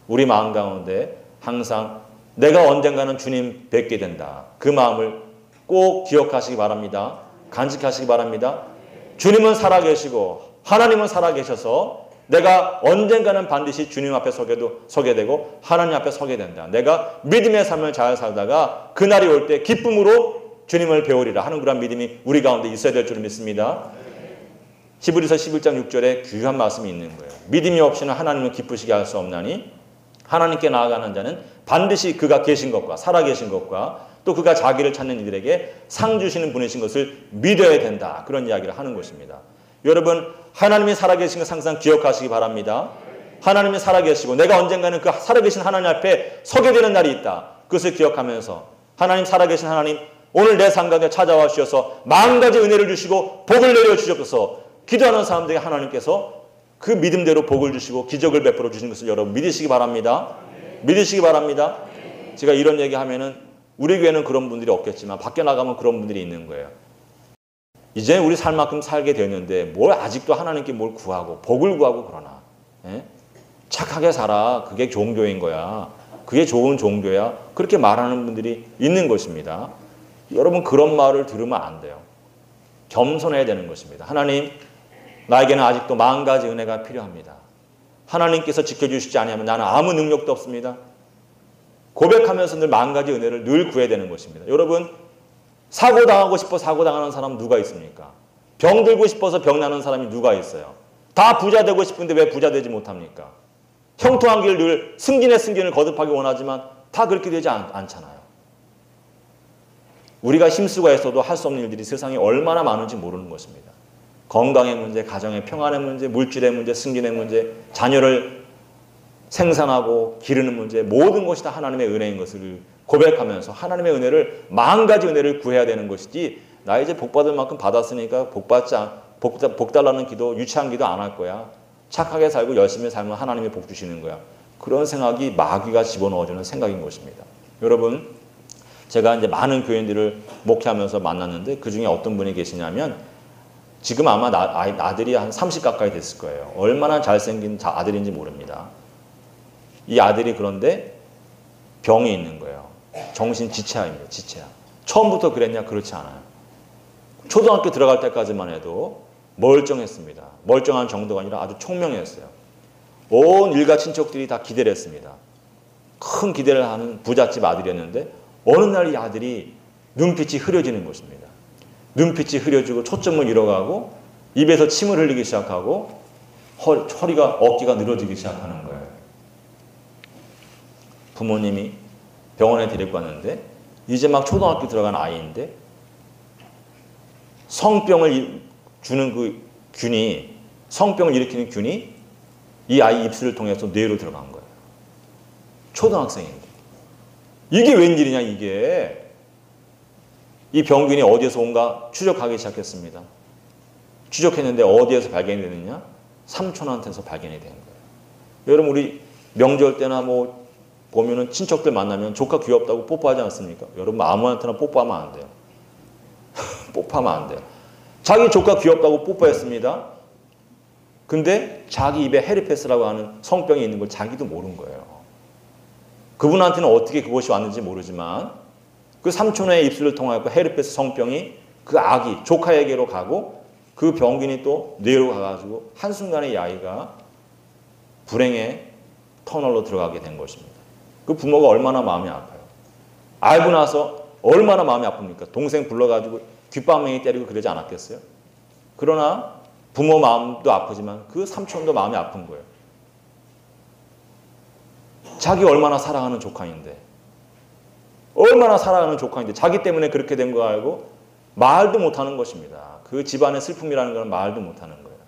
우리 마음 가운데 항상 내가 언젠가는 주님 뵙게 된다. 그 마음을 꼭 기억하시기 바랍니다. 간직하시기 바랍니다. 주님은 살아계시고 하나님은 살아계셔서 내가 언젠가는 반드시 주님 앞에 서게 되고 하나님 앞에 서게 된다. 내가 믿음의 삶을 잘 살다가 그날이 올 때 기쁨으로 주님을 배우리라 하는 그런 믿음이 우리 가운데 있어야 될 줄 믿습니다. 히브리서 11장 6절에 귀한 말씀이 있는 거예요. 믿음이 없이는 하나님을 기쁘시게 할 수 없나니 하나님께 나아가는 자는 반드시 그가 계신 것과 살아계신 것과 또 그가 자기를 찾는 이들에게 상 주시는 분이신 것을 믿어야 된다. 그런 이야기를 하는 것입니다. 여러분, 하나님이 살아계신 것 항상 기억하시기 바랍니다. 하나님이 살아계시고 내가 언젠가는 그 살아계신 하나님 앞에 서게 되는 날이 있다. 그것을 기억하면서 하나님 살아계신 하나님 오늘 내 삶 가운데 찾아와 주셔서 만 가지 은혜를 주시고 복을 내려 주셔서 기도하는 사람들에게 하나님께서 그 믿음대로 복을 주시고 기적을 베풀어 주시는 것을 여러분 믿으시기 바랍니다. 믿으시기 바랍니다. 제가 이런 얘기하면은 우리 교회는 그런 분들이 없겠지만 밖에 나가면 그런 분들이 있는 거예요. 이제 우리 살 만큼 살게 되는데 뭘 아직도 하나님께 뭘 구하고 복을 구하고 그러나 착하게 살아. 그게 종교인 거야. 그게 좋은 종교야. 그렇게 말하는 분들이 있는 것입니다. 여러분 그런 말을 들으면 안 돼요. 겸손해야 되는 것입니다. 하나님 나에게는 아직도 10,000가지 은혜가 필요합니다. 하나님께서 지켜주시지 않으면 나는 아무 능력도 없습니다. 고백하면서 늘 10,000가지 은혜를 늘 구해야 되는 것입니다. 여러분 사고당하고 싶어 사고당하는 사람 누가 있습니까? 병 들고 싶어서 병 나는 사람이 누가 있어요? 다 부자 되고 싶은데 왜 부자 되지 못합니까? 형통한 길을 늘 승진의 승진을 거듭하기 원하지만 다 그렇게 되지 않잖아요. 우리가 힘쓰고 애써도 할 수 없는 일들이 세상에 얼마나 많은지 모르는 것입니다. 건강의 문제, 가정의 평안의 문제, 물질의 문제, 승진의 문제, 자녀를 생산하고 기르는 문제 모든 것이 다 하나님의 은혜인 것을 고백하면서 하나님의 은혜를 10,000가지 은혜를 구해야 되는 것이지 나 이제 복 받을 만큼 받았으니까 복 달라는 기도, 유치한 기도 안 할 거야. 착하게 살고 열심히 살면 하나님이 복 주시는 거야. 그런 생각이 마귀가 집어넣어주는 생각인 것입니다. 여러분, 제가 이제 많은 교인들을 목회하면서 만났는데 그 중에 어떤 분이 계시냐면 지금 아마 아들이 한 30 가까이 됐을 거예요. 얼마나 잘생긴 아들인지 모릅니다. 이 아들이 그런데 병이 있는 거예요. 정신 지체아입니다. 지체아. 처음부터 그랬냐? 그렇지 않아요. 초등학교 들어갈 때까지만 해도 멀쩡했습니다. 멀쩡한 정도가 아니라 아주 총명했어요. 온 일가 친척들이 다 기대를 했습니다. 큰 기대를 하는 부잣집 아들이었는데 어느 날 이 아들이 눈빛이 흐려지는 것입니다. 눈빛이 흐려지고 초점을 잃어가고 입에서 침을 흘리기 시작하고 허리가 어깨가 늘어지기 시작하는 거예요. 부모님이 병원에 데리고 왔는데 이제 막 초등학교 들어간 아이인데 성병을 주는 그 균이, 성병을 일으키는 균이 이 아이 입술을 통해서 뇌로 들어간 거예요. 초등학생인데. 이게 웬일이냐 이게. 이 병균이 어디에서 온가 추적하기 시작했습니다. 추적했는데 어디에서 발견이 되느냐? 삼촌한테서 발견이 된 거예요. 여러분 우리 명절 때나 뭐 보면은 친척들 만나면 조카 귀엽다고 뽀뽀하지 않습니까? 여러분 아무한테나 뽀뽀하면 안 돼요. 뽀뽀하면 안 돼요. 자기 조카 귀엽다고 뽀뽀했습니다. 근데 자기 입에 헤르페스라고 하는 성병이 있는 걸 자기도 모르는 거예요. 그분한테는 어떻게 그것이 왔는지 모르지만 그 삼촌의 입술을 통하여 헤르페스 성병이 그 아기, 조카에게로 가고 그 병균이 또 뇌로 가가지고 한순간에 이 아이가 불행의 터널로 들어가게 된 것입니다. 그 부모가 얼마나 마음이 아파요. 알고 나서 얼마나 마음이 아픕니까? 동생 불러가지고 귓방망이 때리고 그러지 않았겠어요? 그러나 부모 마음도 아프지만 그 삼촌도 마음이 아픈 거예요. 자기 얼마나 사랑하는 조카인데 얼마나 사랑하는 조카인데 자기 때문에 그렇게 된 거 알고 말도 못하는 것입니다. 그 집안의 슬픔이라는 건 말도 못하는 거예요.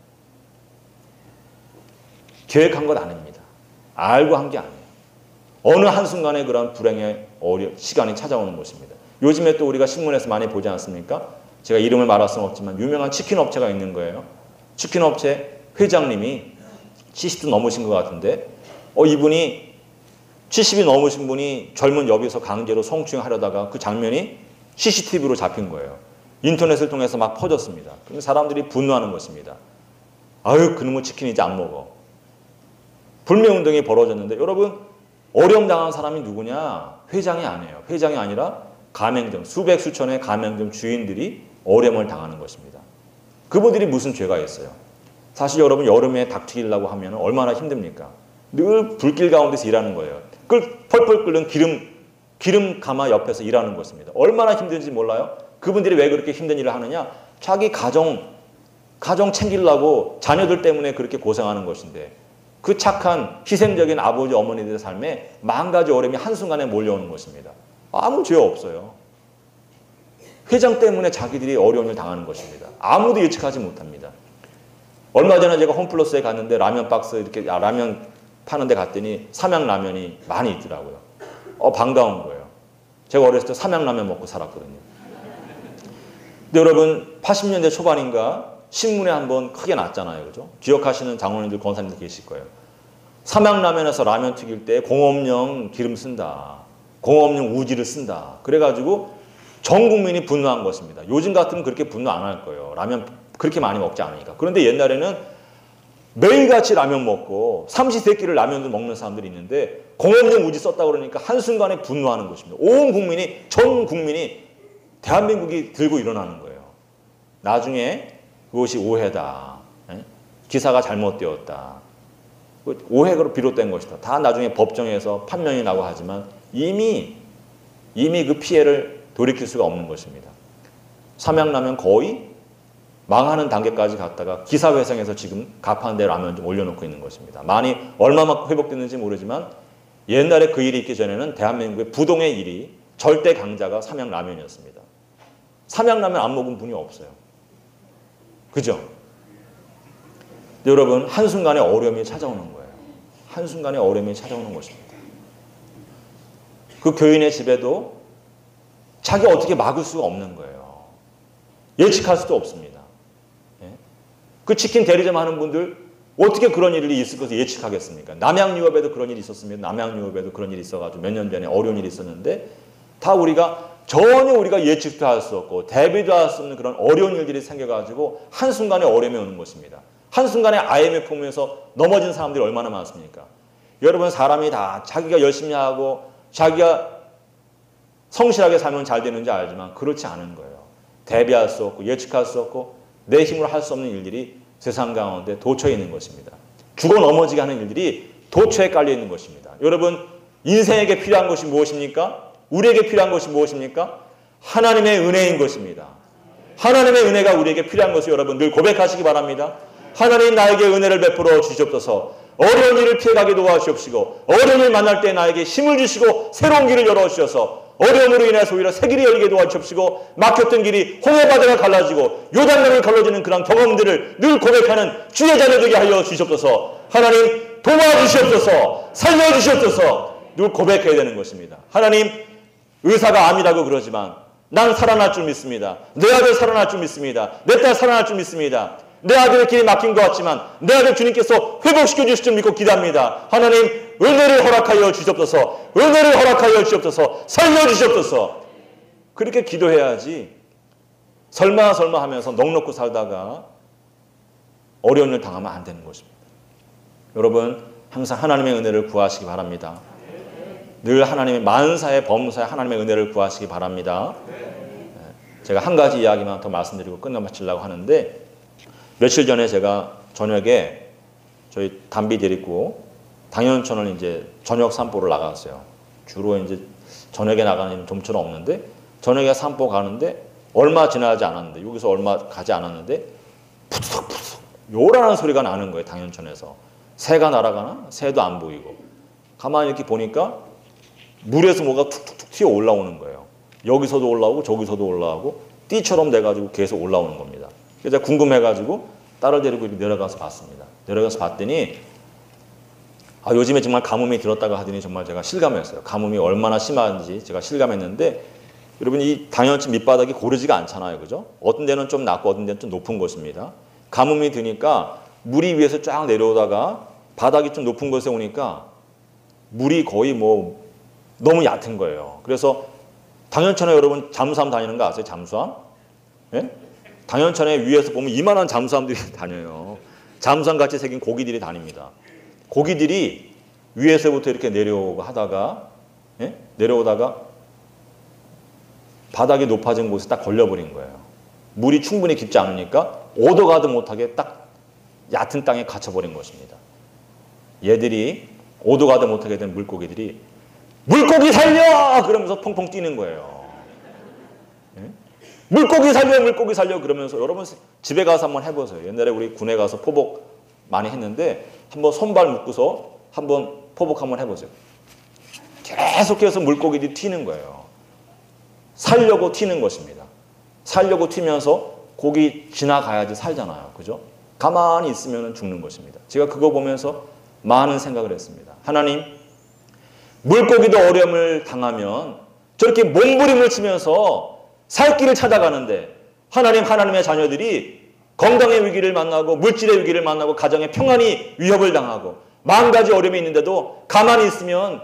계획한 것 아닙니다. 알고 한 게 아니에요. 어느 한순간에 그런 불행의 시간이 찾아오는 것입니다. 요즘에 또 우리가 신문에서 많이 보지 않습니까? 제가 이름을 말할 수는 없지만 유명한 치킨 업체가 있는 거예요. 치킨 업체 회장님이 70도 넘으신 것 같은데 이분이 70이 넘으신 분이 젊은 여비서 강제로 성추행하려다가 그 장면이 CCTV로 잡힌 거예요. 인터넷을 통해서 막 퍼졌습니다. 그럼 사람들이 분노하는 것입니다. 아유 그놈의 치킨 이제 안 먹어. 불매운동이 벌어졌는데 여러분 어려움 당한 사람이 누구냐? 회장이 아니에요. 회장이 아니라 가맹점, 수백 수천의 가맹점 주인들이 어려움을 당하는 것입니다. 그분들이 무슨 죄가 있어요? 사실 여러분 여름에 닭 튀기려고 하면 얼마나 힘듭니까? 늘 불길 가운데서 일하는 거예요. 펄펄 끓는 기름 가마 옆에서 일하는 것입니다. 얼마나 힘든지 몰라요? 그분들이 왜 그렇게 힘든 일을 하느냐? 자기 가정 챙기려고 자녀들 때문에 그렇게 고생하는 것인데 그 착한 희생적인 아버지 어머니들의 삶에 만 가지 어려움이 한순간에 몰려오는 것입니다. 아무 죄 없어요. 회장 때문에 자기들이 어려움을 당하는 것입니다. 아무도 예측하지 못합니다. 얼마 전에 제가 홈플러스에 갔는데 라면 박스 이렇게 라면 파는 데 갔더니 삼양라면이 많이 있더라고요. 반가운 거예요. 제가 어렸을 때 삼양라면 먹고 살았거든요. 근데 여러분 80년대 초반인가 신문에 한번 크게 났잖아요. 그죠? 기억하시는 장로님들 권사님들 계실 거예요. 삼양라면에서 라면 튀길 때 공업용 기름 쓴다. 공업용 우지를 쓴다. 그래가지고 전 국민이 분노한 것입니다. 요즘 같으면 그렇게 분노 안 할 거예요. 라면 그렇게 많이 먹지 않으니까. 그런데 옛날에는 매일같이 라면 먹고 삼시세끼를 라면도 먹는 사람들이 있는데 공업용 우지 썼다고 그러니까 한순간에 분노하는 것입니다. 온 국민이, 전 국민이 대한민국이 들고 일어나는 거예요. 나중에 그것이 오해다. 기사가 잘못되었다. 오해로 비롯된 것이다. 다 나중에 법정에서 판명이 나고 하지만 이미 그 피해를 돌이킬 수가 없는 것입니다. 삼양라면 거의 망하는 단계까지 갔다가 기사회생해서 지금 가파른 데 라면 좀 올려놓고 있는 것입니다. 많이 얼마만큼 회복됐는지 모르지만 옛날에 그 일이 있기 전에는 대한민국의 부동의 일이 절대 강자가 삼양라면이었습니다. 삼양라면 안 먹은 분이 없어요. 그죠? 여러분 한순간에 어려움이 찾아오는 거예요. 한순간에 어려움이 찾아오는 것입니다. 그 교인의 집에도 자기가 어떻게 막을 수가 없는 거예요. 예측할 수도 없습니다. 그 치킨 대리점 하는 분들 어떻게 그런 일이 있을 것을 예측하겠습니까? 남양유업에도 그런 일이 있었으면 남양유업에도 그런 일이 있어가지고 몇 년 전에 어려운 일이 있었는데 다 전혀 우리가 예측도 할 수 없고 대비도 할 수 없는 그런 어려운 일들이 생겨가지고 한순간에 어려움이 오는 것입니다. 한순간에 IMF 보면서 넘어진 사람들이 얼마나 많습니까? 여러분 사람이 다 자기가 열심히 하고 자기가 성실하게 살면 잘 되는지 알지만 그렇지 않은 거예요. 대비할 수 없고 예측할 수 없고 내 힘으로 할 수 없는 일들이 세상 가운데 도처에 있는 것입니다. 죽어 넘어지게 하는 일들이 도처에 깔려 있는 것입니다. 여러분 인생에게 필요한 것이 무엇입니까? 우리에게 필요한 것이 무엇입니까? 하나님의 은혜인 것입니다. 하나님의 은혜가 우리에게 필요한 것을 여러분 늘 고백하시기 바랍니다. 하나님 나에게 은혜를 베풀어 주시옵소서. 어려운 일을 피해가게 도와주시옵시고 어려운 일 만날 때 나에게 힘을 주시고 새로운 길을 열어주셔서 어려움으로 인해서 오히려 새 길이 열리게 도와주시옵시고 막혔던 길이 홍해바다가 갈라지고 요단강이 갈라지는 그런 경험들을 늘 고백하는 주의 자녀 되게 하여 주시옵소서. 하나님 도와주시옵소서. 살려주시옵소서. 늘 고백해야 되는 것입니다. 하나님 의사가 암이라고 그러지만 난 살아날 줄 믿습니다. 내 아들 살아날 줄 믿습니다. 내 딸 살아날 줄 믿습니다. 내 아들의 길이 막힌 것 같지만 내 아들 주님께서 회복시켜 주실 줄 믿고 기도합니다. 하나님 은혜를 허락하여 주시옵소서. 은혜를 허락하여 주시옵소서. 살려주시옵소서. 그렇게 기도해야지 설마 하면서 넋놓고 살다가 어려운 일 당하면 안 되는 것입니다. 여러분 항상 하나님의 은혜를 구하시기 바랍니다. 늘 하나님의 만사의 범사에 하나님의 은혜를 구하시기 바랍니다. 제가 한 가지 이야기만 더 말씀드리고 끝마치려고 하는데 며칠 전에 제가 저녁에 저희 담비 데리고 당연천을 이제 저녁 산보를 나갔어요. 주로 이제 저녁에 나가는 좀처럼 없는데 저녁에 산보 가는데 얼마 지나지 않았는데 여기서 얼마 가지 않았는데 푸석푸석 요라는 소리가 나는 거예요. 당연천에서 새가 날아가나? 새도 안 보이고 가만히 이렇게 보니까 물에서 뭐가 툭툭툭 튀어 올라오는 거예요. 여기서도 올라오고 저기서도 올라오고 띠처럼 돼가지고 계속 올라오는 겁니다. 그래서 궁금해가지고 딸을 데리고 내려가서 봤습니다. 내려가서 봤더니 요즘에 정말 가뭄이 들었다가 하더니 정말 제가 실감했어요. 가뭄이 얼마나 심한지 제가 실감했는데 여러분 이 당연치 밑바닥이 고르지가 않잖아요. 그죠? 어떤 데는 좀 낮고 어떤 데는 좀 높은 곳입니다. 가뭄이 드니까 물이 위에서 쫙 내려오다가 바닥이 좀 높은 곳에 오니까 물이 거의 너무 얕은 거예요. 그래서 당연천에 여러분 잠수함 다니는 거 아세요? 잠수함? 예? 당연천에 위에서 보면 이만한 잠수함들이 다녀요. 잠수함 같이 생긴 고기들이 다닙니다. 고기들이 위에서부터 이렇게 내려오고 하다가 내려오다가 바닥이 높아진 곳에 딱 걸려버린 거예요. 물이 충분히 깊지 않으니까 오도 가도 못하게 딱 얕은 땅에 갇혀버린 것입니다. 얘들이 오도 가도 못하게 된 물고기들이 물고기 살려! 그러면서 펑펑 뛰는 거예요. 물고기 살려 물고기 살려 그러면서 여러분 집에 가서 한번 해보세요. 옛날에 우리 군에 가서 포복 많이 했는데 한번 손발 묶고서 한번 포복 한번 해보세요. 계속해서 물고기들이 튀는 거예요. 살려고 튀는 것입니다. 살려고 튀면서 고기 지나가야지 살잖아요. 그죠? 가만히 있으면 죽는 것입니다. 제가 그거 보면서 많은 생각을 했습니다. 하나님 물고기도 어려움을 당하면 저렇게 몸부림을 치면서 살 길을 찾아가는데 하나님의 자녀들이 건강의 위기를 만나고 물질의 위기를 만나고 가정의 평안이 위협을 당하고 만 가지 어려움이 있는데도 가만히 있으면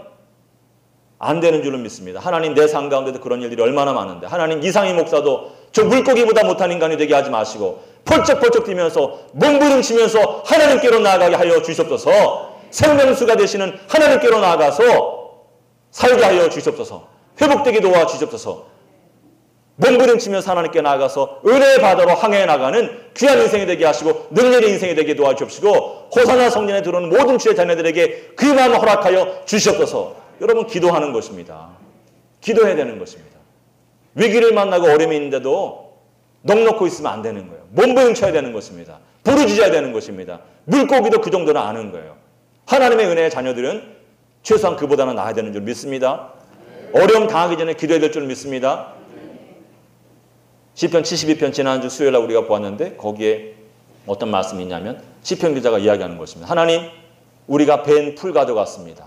안 되는 줄로 믿습니다. 하나님 내 삶 가운데도 그런 일들이 얼마나 많은데 하나님 이상희 목사도 저 물고기보다 못한 인간이 되게 하지 마시고 펄쩍펄쩍 뛰면서 몸부림치면서 하나님께로 나아가게 하여 주시옵소서. 생명수가 되시는 하나님께로 나아가서 살게 하여 주시옵소서. 회복되게 도와주시옵소서. 몸부림치면서 하나님께 나아가서 은혜의 바다로 항해해 나가는 귀한 인생이 되게 하시고 능력의 인생이 되게 도와주시옵시고 호사나 성전에 들어오는 모든 주의 자녀들에게 그 마음을 허락하여 주시옵소서. 여러분 기도하는 것입니다. 기도해야 되는 것입니다. 위기를 만나고 어려움이 있는데도 넋놓고 있으면 안 되는 거예요. 몸부림쳐야 되는 것입니다. 부르짖어야 되는 것입니다. 물고기도 그 정도는 아는 거예요. 하나님의 은혜의 자녀들은 최소한 그보다는 나아야 되는 줄 믿습니다. 어려움 당하기 전에 기도해야 될 줄 믿습니다. 시편 72편 지난주 수요일날 우리가 보았는데 거기에 어떤 말씀이 있냐면 시편 기자가 이야기하는 것입니다. 하나님 우리가 벤 풀가드 같습니다.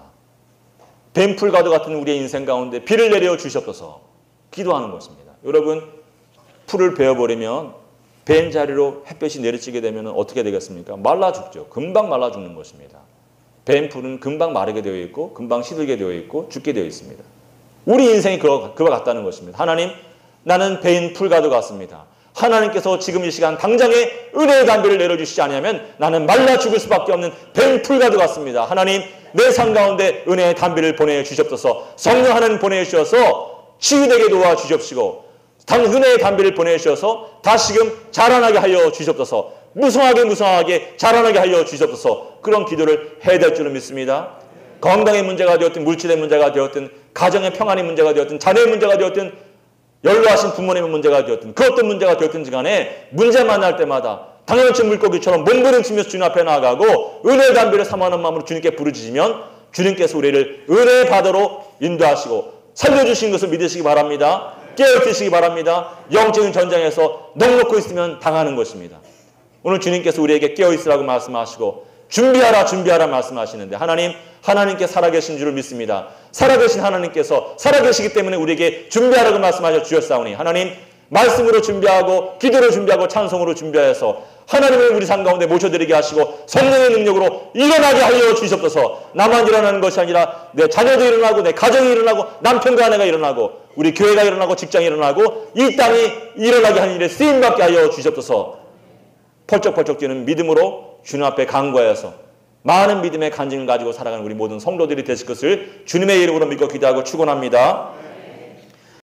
벤 풀가드 같은 우리의 인생 가운데 비를 내려 주시옵소서. 기도하는 것입니다. 여러분 풀을 베어버리면 벤 자리로 햇볕이 내리쬐게 되면 어떻게 되겠습니까? 말라 죽죠. 금방 말라 죽는 것입니다. 벤 풀은 금방 마르게 되어 있고 금방 시들게 되어 있고 죽게 되어 있습니다. 우리 인생이 그와 같다는 것입니다. 하나님, 나는 벤 풀과도 같습니다. 하나님께서 지금 이 시간 당장에 은혜의 담비를 내려주시지 않으면 나는 말라 죽을 수밖에 없는 벤 풀과도 같습니다. 하나님, 내 삶 가운데 은혜의 담비를 보내주시옵소서. 성령 하나님 보내주셔서 치유되게 도와주시옵시고 은혜의 담비를 보내주셔서 다시금 자라나게 하여 주시옵소서. 무성하게 자라나게 하여 주시옵소서. 그런 기도를 해야 될 줄은 믿습니다. 건강의 문제가 되었든 물질의 문제가 되었든 가정의 평안의 문제가 되었든 자녀의 문제가 되었든 연로하신 부모님의 문제가 되었든 그 어떤 문제가 되었든지 간에 문제 만날 때마다 당연치 물고기처럼 몸부림치면서 주님 앞에 나아가고 은혜의 담비를 사모하는 마음으로 주님께 부르짖으면 주님께서 우리를 은혜의 바다로 인도하시고 살려주신 것을 믿으시기 바랍니다. 깨어있으시기 바랍니다. 영적인 전쟁에서 넉넉고 있으면 당하는 것입니다. 오늘 주님께서 우리에게 깨어있으라고 말씀하시고 준비하라 말씀하시는데 하나님께 살아계신 줄을 믿습니다. 살아계신 하나님께서 살아계시기 때문에 우리에게 준비하라고 말씀하셔 주셨사오니 하나님 말씀으로 준비하고 기도로 준비하고 찬송으로 준비하여서 하나님을 우리 삶 가운데 모셔드리게 하시고 성령의 능력으로 일어나게 하여 주시옵소서. 나만 일어나는 것이 아니라 내 자녀도 일어나고 내 가정이 일어나고 남편과 아내가 일어나고 우리 교회가 일어나고 직장이 일어나고 이 땅이 일어나게 하는 일에 쓰임받게 하여 주시옵소서. 펄쩍펄쩍 뛰는 믿음으로 주님 앞에 간구하여서 많은 믿음의 간증을 가지고 살아가는 우리 모든 성도들이 되실 것을 주님의 이름으로 믿고 기도하고 축원합니다.